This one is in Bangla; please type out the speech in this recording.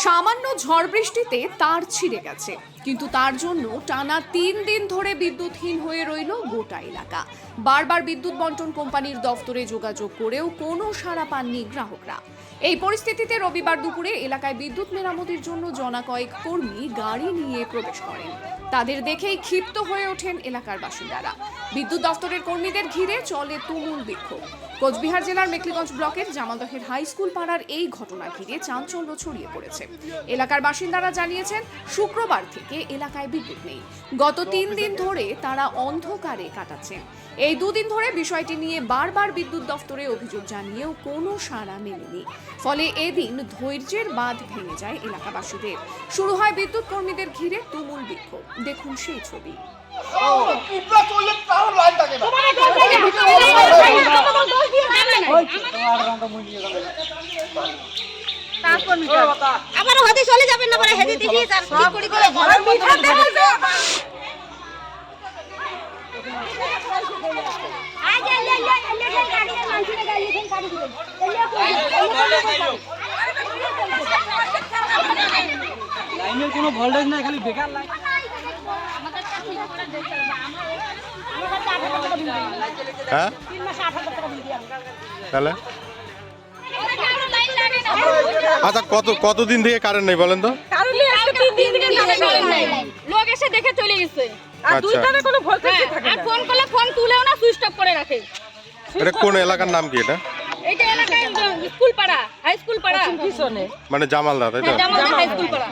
সামান্য ঝড় বৃষ্টিতে তার ছিঁড়ে গেছে, কিন্তু তার জন্য টানা 3 দিন ধরে বিদ্যুৎহীন হয়ে রইল গোটা এলাকা। বারবার বিদ্যুৎ বন্টন কোম্পানির দফতরে যোগাযোগ করেও কোনো সাড়া পাননি গ্রাহকরা। এই পরিস্থিতিতে রবিবার দুপুরে এলাকায় বিদ্যুৎ মেরামতির জন্য জনা কয়েক কর্মী গাড়ি নিয়ে প্রবেশ করেন। তাদের দেখেই ক্ষিপ্ত হয়ে ওঠেন এলাকার বাসিন্দারা। বিদ্যুৎ দফতরের কর্মীদের ঘিরে চলে তুমুল বিক্ষোভ। কোচবিহার জেলার মেখলিগঞ্জ ব্লকের জামালদহের হাই স্কুল পাড়ার এই ঘটনা ঘিরে চাঞ্চল্য ছড়িয়ে পড়েছে। এলাকার বাসিন্দারা জানিয়েছেন, শুক্রবার থেকে এলাকায় বিদ্যুৎ নেই। গত 3 দিন ধরে তারা অন্ধকারে কাটাচ্ছেন। এই 2 দিন ধরে বিষয়টি নিয়ে বারবার বিদ্যুৎ দফতরে অভিযোগ জানিয়েও কোনো সাড়া মেলেনি। ফলে এদিন ধৈর্যের বাঁধ ভেঙে যায় এলাকাবাসীদের। শুরু হয় বিদ্যুৎ কর্মীদের ঘিরে তুমুল বিক্ষোভ। দেখুন সেই ছবি। আবার হাতে চলে যাবেন না, পরে হেদি দেখি স্যার ঠিক করে করে লাইনের কোনো ভোল্টেজ নাই, খালি বেকার লাইন। হ্যাঁ তাহলে আচ্ছা, কতদিন থেকে কারেন্ট নেই বলেন তো? লোক এসে দেখে চলে গেছে, আর আচ্ছা। দুই তারে কোনো ভোল্টেজ থাকে না, আর ফোন করলে ফোন তুলেও না, সুইচ অফ করে রাখে। এটা কোন এলাকার নাম কি এটা? এইটা এলাকায় স্কুল পাড়া, হাই স্কুল পাড়া পিছনে, মানে জামালদা, তাই তো? জামালদা হাই স্কুল পাড়া।